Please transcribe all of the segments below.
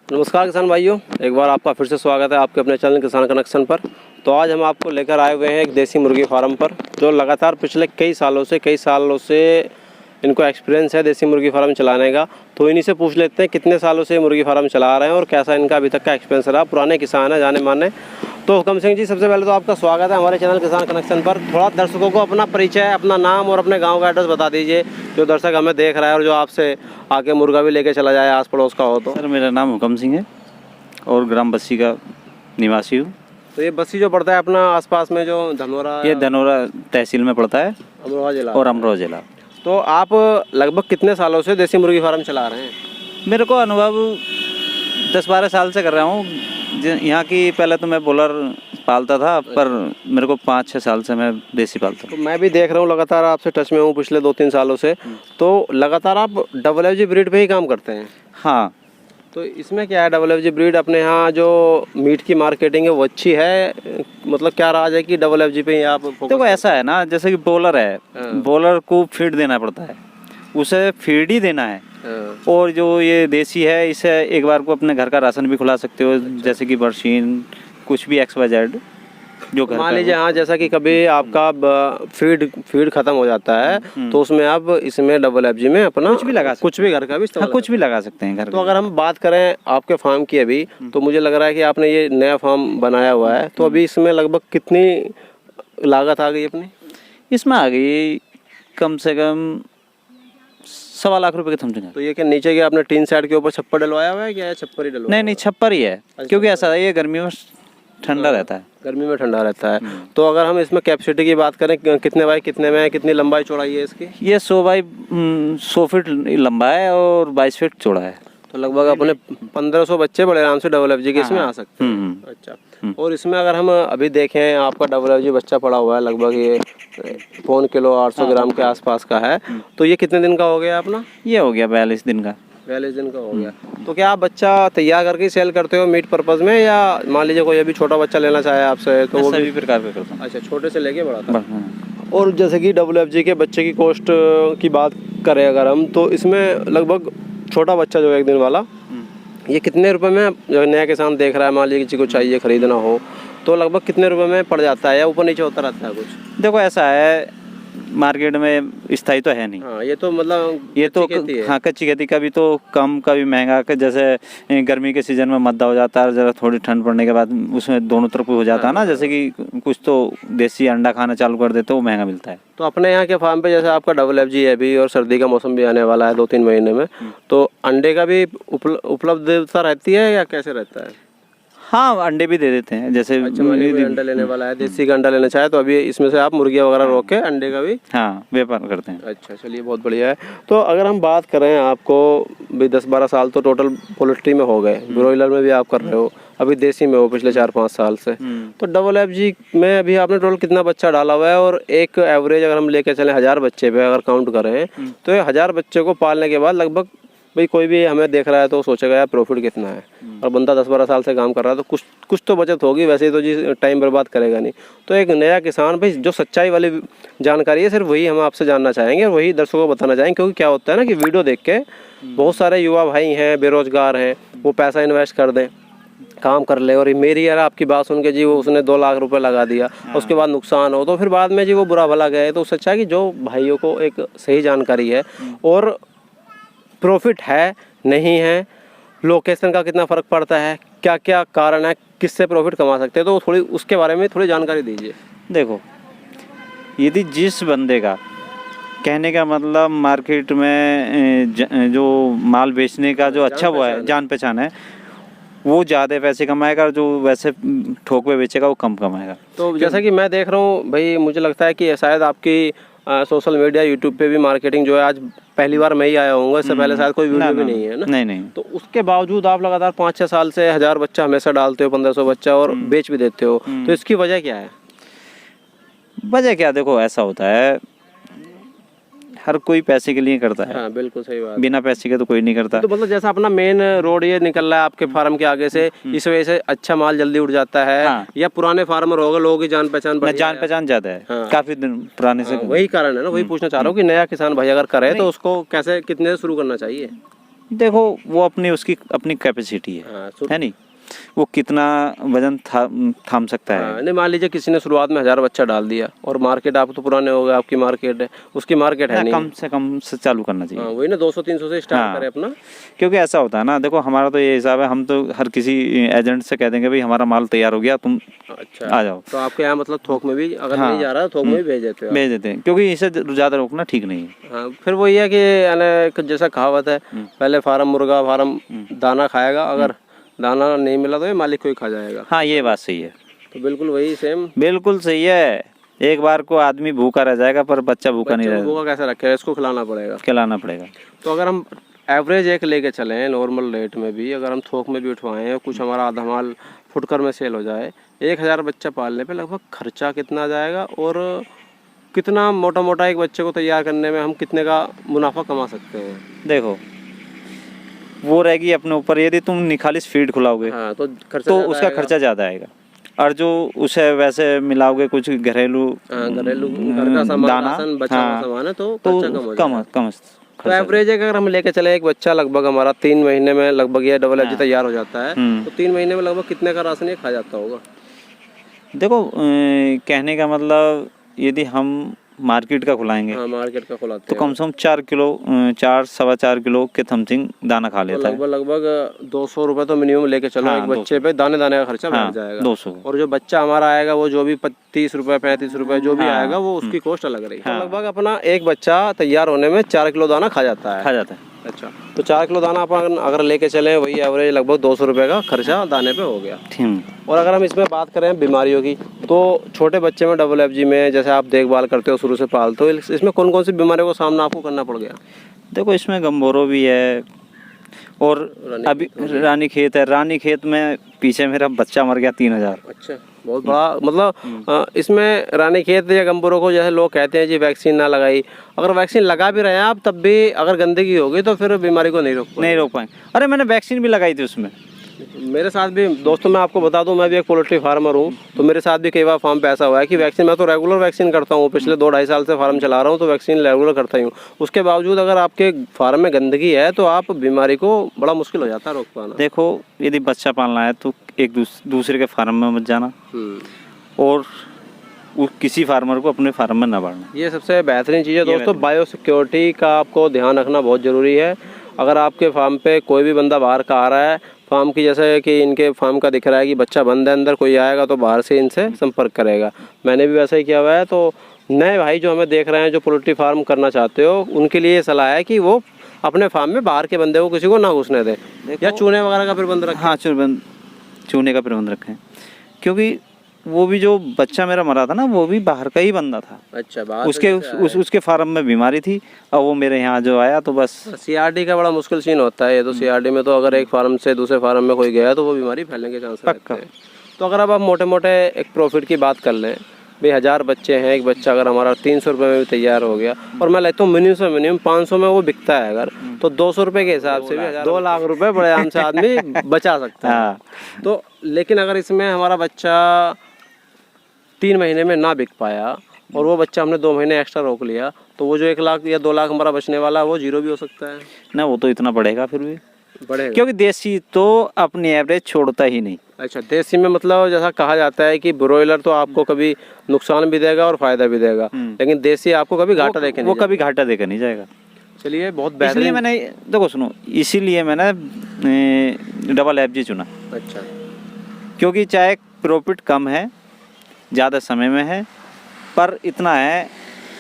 नमस्कार किसान भाइयों, एक बार आपका फिर से स्वागत है आपके अपने चैनल किसान कनेक्शन पर। तो आज हम आपको लेकर आए हुए हैं एक देसी मुर्गी फार्म पर, जो लगातार पिछले कई सालों से इनको एक्सपीरियंस है देसी मुर्गी फार्म चलाने का। तो इन्हीं से पूछ लेते हैं कितने सालों से मुर्गी फार्म चला रहे हैं और कैसा इनका अभी तक का एक्सपीरियंस रहा। पुराने किसान हैं, जाने माने। तो हुकम सिंह जी, सबसे पहले तो आपका स्वागत है हमारे चैनल किसान कनेक्शन पर। थोड़ा दर्शकों को अपना परिचय, अपना नाम और अपने गाँव का एड्रेस बता दीजिए, जो दर्शक हमें देख रहा है और जो आपसे आके मुर्गा भी लेके चला जाए आस पड़ोस का हो। तो सर, मेरा नाम हुकम सिंह है और ग्राम बस्सी का निवासी हूँ। तो ये बस्सी जो पड़ता है अपना आसपास में, जो धनोरा, ये धनोरा तहसील में पड़ता है, अमरोहा जिला और अमरोहा जिला। तो आप लगभग कितने सालों से देसी मुर्गी फार्म चला रहे हैं? मेरे को अनुभव 10-12 साल से कर रहा हूँ। यहाँ की पहले तो मैं बॉलर पालता था, पर मेरे को 5-6 साल से मैं देसी पालता हूँ। तो मैं भी देख रहा हूँ, लगातार आपसे टच में हूँ पिछले 2-3 सालों से। तो लगातार आप WFG ब्रीड पे ही काम करते हैं? हाँ। तो इसमें क्या है, WFG ब्रीड अपने यहाँ जो मीट की मार्केटिंग है वो अच्छी है? मतलब क्या राज है कि WFG पे ही आप फोकस? देखो, ऐसा है ना, जैसे कि बॉलर है, बॉलर को फीड देना पड़ता है, उसे फीड ही देना है। और जो ये देसी है, इसे एक बार को अपने घर का राशन भी खुला सकते हो। जैसे कि बरसीन, कुछ भी XYZ जो घर मान लीजिए, हाँ, जैसा कि कभी आपका फीड खत्म हो जाता है तो उसमें आप इसमें WFG में अपना कुछ भी लगा सकते, कुछ भी घर का भी इस्तेमाल, हाँ, कुछ भी लगा सकते हैं घर। तो अगर हम बात करें आपके फार्म की अभी, तो मुझे लग रहा है कि आपने ये नया फार्म बनाया हुआ है। तो अभी इसमें लगभग कितनी लागत आ गई अपनी? इसमें आ गई कम से कम 1.25 लाख रुपए के समझो। तो ये क्या नीचे के आपने टीन सेट के ऊपर छप्पर डलवाया हुआ है, क्या छप्पर ही डलवाया? नहीं, छप्पर ही है, क्योंकि ऐसा है, ये गर्मी में ठंडा रहता है। गर्मी में ठंडा रहता है। तो अगर हम इसमें कैपेसिटी की बात करें, कितने बाई कितने में है, कितनी लंबाई चौड़ाई है इसकी? ये 100 बाई 100 फीट लंबा है और 22 फीट चौड़ा है। तो लगभग अपने 1500 बच्चे बड़े आराम से WFG के इसमें आ सकते हैं। अच्छा। और इसमें अगर हम अभी देखें, आपका WFG बच्चा पड़ा हुआ है, लगभग ये 1.25 किलो 800 ग्राम के आसपास का है। तो ये कितने दिन का हो गया अपना? ये हो गया 42 दिन का। 42 दिन का हो गया। तो क्या आप बच्चा तैयार करके सेल करते हो मीट पर्पज में, या मान लीजिए कोई अभी छोटा बच्चा लेना चाहे आपसे तो वो सभी प्रकार का करता हूँ। अच्छा, छोटे से लेके बड़ा तक। और जैसे कि WFG के बच्चे की कॉस्ट की बात करें अगर हम, तो इसमें लगभग छोटा बच्चा जो 1 दिन वाला, ये कितने रुपए में, जो नया किसान देख रहा है, मान लीजिए किसी को चाहिए खरीदना हो, तो लगभग कितने रुपए में पड़ जाता है, या ऊपर नीचे होता रहता है कुछ? देखो, ऐसा है, मार्केट में स्थायी तो है नहीं। हाँ, ये तो मतलब ये तो हाँ, कच्ची खेती का भी तो कम, का भी महंगा। जैसे गर्मी के सीजन में मद्दा हो जाता है, जरा थोड़ी ठंड पड़ने के बाद उसमें दोनों तरफ हो जाता है ना। जैसे कि कुछ तो देसी अंडा खाना चालू कर देते, वो महंगा मिलता है। तो अपने यहाँ के फार्म पे जैसे आपका WFG है अभी, और सर्दी का मौसम भी आने वाला है 2-3 महीने में, तो अंडे का भी उपलब्धता रहती है या कैसे रहता है? हाँ, अंडे भी दे देते हैं। जैसे अंडा लेने वाला है, देसी का अंडा लेना चाहे, तो अभी इसमें से आप मुर्गियाँ वगैरह रोक के अंडे का भी व्यापार करते हैं। अच्छा, चलिए, बहुत बढ़िया है। तो अगर हम बात करें, आपको भी 10-12 साल तो टोटल पोल्ट्री में हो गए, ब्रॉयलर में भी आप कर रहे हो, अभी देसी में हो पिछले 4-5 साल से। तो WFG में अभी आपने टोटल कितना बच्चा डाला हुआ है? और एक एवरेज अगर हम लेके चलें 1000 बच्चे पे अगर काउंट करें, तो ये 1000 बच्चे को पालने के बाद लगभग, भाई कोई भी हमें देख रहा है तो सोचेगा यार प्रॉफिट कितना है, और बंदा 10-12 साल से काम कर रहा है तो कुछ तो बचत होगी। वैसे ही तो जी टाइम बर्बाद करेगा नहीं। तो एक नया किसान, भाई जो सच्चाई वाली जानकारी है सिर्फ वही हम आपसे जानना चाहेंगे और वही दर्शकों को बताना चाहेंगे। क्योंकि क्या होता है ना कि वीडियो देख के बहुत सारे युवा भाई हैं, बेरोजगार हैं, वो पैसा इन्वेस्ट कर दें, काम कर ले, और मेरी यार आपकी बात सुन के जी वो उसने 2 लाख रुपए लगा दिया, उसके बाद नुकसान हो, तो फिर बाद में जी वो बुरा भला गए। तो सच्चा है कि जो भाइयों को एक सही जानकारी है और प्रॉफिट है नहीं है, लोकेशन का कितना फ़र्क पड़ता है, क्या क्या कारण है, किससे प्रॉफिट कमा सकते हैं, तो थोड़ी उसके बारे में थोड़ी जानकारी दीजिए। देखो, यदि जिस बंदे का, कहने का मतलब, मार्केट में जो माल बेचने का जो अच्छा वो है, जान पहचान है, वो ज़्यादा पैसे कमाएगा, जो वैसे ठोक पे बेचेगा वो कम कमाएगा। तो जैसा कि मैं देख रहा हूँ भाई, मुझे लगता है कि शायद आपकी सोशल मीडिया, यूट्यूब पे भी मार्केटिंग जो है, आज पहली बार मैं ही आया हूँ, इससे पहले शायद कोई वीडियो भी नहीं है ना? नहीं। तो उसके बावजूद आप लगातार 5-6 साल से 1000 बच्चा हमेशा डालते हो, 1500 बच्चा, और बेच भी देते हो। तो इसकी वजह क्या है? वजह क्या, देखो ऐसा होता है, हर कोई पैसे के लिए करता है। हाँ, बिल्कुल सही बात। बिना पैसे के तो कोई नहीं करता। तो मतलब जैसा अपना मेन रोड ये निकल रहा है आपके फार्म के आगे से, इस वजह से अच्छा माल जल्दी उड़ जाता है। हाँ। या पुराने फार्मर होगा, लोगों की जान पहचान ज्यादा है। हाँ। काफी दिन पुराने से। वही कारण है ना, वही पूछना चाह रहा हूँ कि नया किसान भाई अगर करे तो उसको कैसे, कितने से शुरू करना चाहिए? देखो वो अपनी उसकी अपनी कैपेसिटी है हाँ, है नहीं, वो कितना वजन थाम सकता है। हाँ, नहीं मान लीजिए किसी ने शुरुआत में 1000 बच्चा डाल दिया और मार्केट, आप तो पुराने हो गए, आपकी मार्केट है, उसकी मार्केट है ना, नहीं। कम से चालू करना चाहिए। हाँ, वही ना 200-300 से स्टार्ट हाँ। करें अपना। क्योंकि ऐसा होता है ना, देखो हमारा तो ये हिसाब है, हम तो हर किसी एजेंट से कह देंगे भाई हमारा माल तैयार हो गया, तुम अच्छा आ जाओ। तो आपके यहाँ मतलब थोक में भी अगर हाँ। नहीं जा रहा है, थोक में भी भेज देते हो आप? भेज देते हैं, क्योंकि इसे ज़्यादा रोकना ठीक नहीं है। हाँ, फिर वही है कि यानी जैसा कहावत है, पहले फार्म मुर्गा फार्म दाना खाएगा, अगर दाना नहीं मिला तो ये मालिक को ही खा जाएगा। हाँ, ये बात सही है, तो बिल्कुल वही सेम। बिल्कुल सही है। एक बार को आदमी भूखा रह जाएगा पर बच्चा भूखा नहीं रहेगा, वो कैसे रखेगा, इसको खिलाना पड़ेगा। खिलाना पड़ेगा। तो अगर हम एवरेज एक लेके चलें नॉर्मल रेट में भी, अगर हम थोक में भी उठवाएं, कुछ हमारा आधा माल फुटकर में सेल हो जाए, 1000 बच्चा पालने पे लगभग खर्चा कितना आ जाएगा और कितना मोटा मोटा एक बच्चे को तैयार करने में हम कितने का मुनाफा कमा सकते हैं? देखो वो रहेगी अपने ऊपर, यदि तुम निखालिस फीड खुलाओगे हाँ, तो खर्चा तो ज़्यादा उसका आएगा। खर्चा ज़्यादा आएगा, और जो उसे वैसे मिलाओगे कुछ घरेलू घरेलू घर का सामान, दाना, राशन, बचा हुआ सामान है, तो तो खर्चा कम हो जाएगा। कम तो एवरेज अगर हम लेके चले, एक बच्चा लगभग हमारा 3 महीने में लगभग ये डबल एफजी तैयार हो जाता है, तो 3 महीने में लगभग कितने का राशन ये खा जाता होगा? देखो कहने का मतलब यदि हम मार्केट का खुलाएंगे हाँ, मार्केट का खुलाते तो हैं कम से कम 4 किलो 4-4.25 किलो के समथिंग दाना खा तो लेता है। लगभग 200 रुपये तो मिनिमम लेके चलो। हाँ, एक बच्चे पे दाने दाने का खर्चा हाँ, बैठ जाएगा। 200। और जो बच्चा हमारा आएगा वो जो भी 30 रुपये 35 रुपये जो भी हाँ, आएगा वो उसकी कॉस्ट अलग रहेगी। हाँ। तो लगभग अपना एक बच्चा तैयार होने में 4 किलो दाना खा जाता है। अच्छा, तो 4 किलो दाना अपन अगर लेके चलें, वही एवरेज लगभग 200 रुपये का खर्चा दाने पे हो गया। और अगर हम इसमें बात करें बीमारियों की, तो छोटे बच्चे में डबल एफजी में जैसे आप देखभाल करते हो, शुरू से पालते हो, इसमें कौन कौन सी बीमारियों का सामना आपको करना पड़ गया? देखो इसमें गम्बोरो भी है और अभी रानी खेत है। रानी खेत में पीछे मेरा बच्चा मर गया 3000। अच्छा, बहुत बड़ा मतलब इसमें रानी खेत या गम्बोरो को जैसे लोग कहते हैं जी वैक्सीन ना लगाई, अगर वैक्सीन लगा भी रहे हैं आप तब भी अगर गंदगी होगी तो फिर बीमारी को नहीं रोक पाए। अरे मैंने वैक्सीन भी लगाई थी उसमें। मेरे साथ भी दोस्तों, मैं आपको बता दूं, मैं भी एक पोल्ट्री फार्मर हूं, तो मेरे साथ भी कई बार फार्म पे ऐसा हुआ है कि वैक्सीन, मैं तो रेगुलर वैक्सीन करता हूं, पिछले 2-2.5 साल से फार्म चला रहा हूं, तो वैक्सीन रेगुलर करता ही हूं। उसके बावजूद अगर आपके फार्म में गंदगी है तो आप बीमारी को बड़ा मुश्किल हो जाता है रोक पाना। देखो यदि बच्चा पालना है तो एक दूसरे के फार्म में मत जाना और किसी फार्मर को अपने फार्म में न बढ़ना। ये सबसे बेहतरीन चीज़ है दोस्तों। बायो सिक्योरिटी का आपको ध्यान रखना बहुत ज़रूरी है। अगर आपके फार्म पे कोई भी बंदा बाहर का आ रहा है, फार्म की जैसे कि इनके फार्म का दिख रहा है कि बच्चा बंद है अंदर, कोई आएगा तो बाहर से इनसे संपर्क करेगा। मैंने भी वैसा ही किया हुआ है। तो नए भाई जो हमें देख रहे हैं, जो पोल्ट्री फार्म करना चाहते हो, उनके लिए सलाह है कि वो अपने फार्म में बाहर के बंदे को किसी को ना घुसने दें, या चूने वगैरह का प्रबंध रखें। हाँ, चूने का प्रबंध रखें, क्योंकि वो भी जो बच्चा मेरा मरा था ना, वो भी बाहर का ही बंदा था। अच्छा, बाहर उसके फार्म में बीमारी थी और वो मेरे यहाँ जो आया तो बस। सीआरडी का बड़ा मुश्किल सीन होता है ये तो। सीआरडी में तो अगर एक फार्म से दूसरे फार्म में कोई गया तो वो बीमारी फैलने के चांस रहते हैं। तो अगर अब आप मोटे मोटे एक प्रॉफिट की बात कर लें, भाई 1000 बच्चे हैं, एक बच्चा अगर हमारा 300 रुपये में भी तैयार हो गया, और मैं लेता हूँ मिनिमम से मिनिमम 500 में वो बिकता है अगर, तो 200 रुपये के हिसाब से भी 2 लाख रुपये बड़े आराम से आदमी बचा सकता है। तो लेकिन अगर इसमें हमारा बच्चा 3 महीने में ना बिक पाया और वो बच्चा हमने 2 महीने एक्स्ट्रा रोक लिया, तो वो जो 1 लाख या 2 लाख हमारा बचने वाला है वो जीरो भी हो सकता है ना। वो तो इतना बढ़ेगा फिर भी बढ़ेगा, क्योंकि देसी तो अपनी एवरेज छोड़ता ही नहीं। अच्छा, देसी में मतलब जैसा कहा जाता है कि ब्रॉयलर तो आपको कभी नुकसान भी देगा और फायदा भी देगा, लेकिन देसी आपको कभी घाटा देके नहीं, वो कभी घाटा देकर नहीं जाएगा। चलिए, बहुत बेहतरीन। मैंने देखो सुनो, इसीलिए मैंने डबल एफजी चुना। अच्छा, क्योंकि चाहे प्रॉफिट कम है, ज़्यादा समय में है, पर इतना है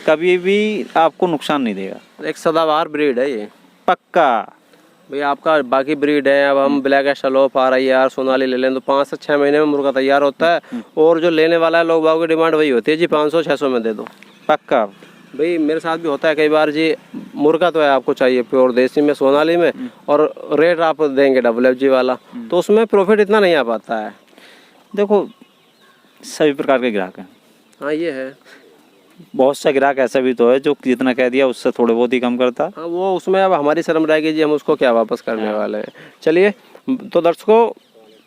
कभी भी आपको नुकसान नहीं देगा। एक सदाबहार ब्रीड है ये, पक्का। भाई आपका बाकी ब्रीड है, अब हम ब्लैक एशलोप, RIR, सोनाली ले लें तो 5 से 6 महीने में मुर्गा तैयार होता है, और जो लेने वाला है लोग बागों की डिमांड वही होती है जी 500-600 में दे दो। पक्का भाई मेरे साथ भी होता है कई बार जी, मुर्गा तो है आपको चाहिए प्योर देसी में, सोनाली में, और रेट आप देंगे डबल एफजी वाला, तो उसमें प्रॉफिट इतना नहीं आ पाता है। देखो सभी प्रकार के ग्राहक हैं। हाँ, ये है। बहुत सा ग्राहक ऐसा भी तो है जो जितना कह दिया उससे थोड़े बहुत ही कम करता। हाँ, वो उसमें अब हमारी शर्म रहेगी जी, हम उसको क्या वापस करने वाले हैं। चलिए तो दर्शकों,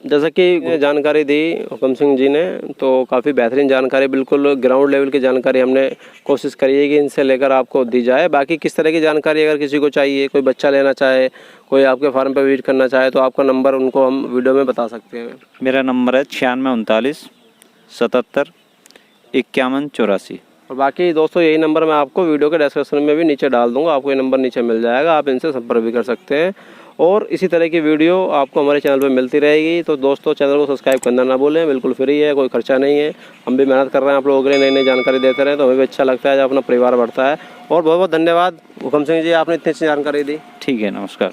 जैसा कि जानकारी दी हुकम सिंह जी ने, तो काफ़ी बेहतरीन जानकारी, बिल्कुल ग्राउंड लेवल की जानकारी हमने कोशिश करी है कि इनसे लेकर आपको दी जाए। बाकी किस तरह की जानकारी अगर किसी को चाहिए, कोई बच्चा लेना चाहे, कोई आपके फार्म पर विजिट करना चाहे, तो आपका नंबर उनको हम वीडियो में बता सकते हैं। मेरा नंबर है 9639 77 51 84। और बाकी दोस्तों यही नंबर मैं आपको वीडियो के डिस्क्रिप्शन में भी नीचे डाल दूंगा, आपको ये नंबर नीचे मिल जाएगा, आप इनसे संपर्क भी कर सकते हैं। और इसी तरह की वीडियो आपको हमारे चैनल पर मिलती रहेगी। तो दोस्तों चैनल को सब्सक्राइब करना ना भूलें, बिल्कुल फ्री है, कोई खर्चा नहीं है। हम भी मेहनत कर रहे हैं आप लोगों के लिए, नई नई जानकारी देते रहे, तो हमें भी अच्छा लगता है जब अपना परिवार बढ़ता है। और बहुत बहुत धन्यवाद हुकम सिंह जी, आपने इतनी अच्छी जानकारी दी। ठीक है, नमस्कार।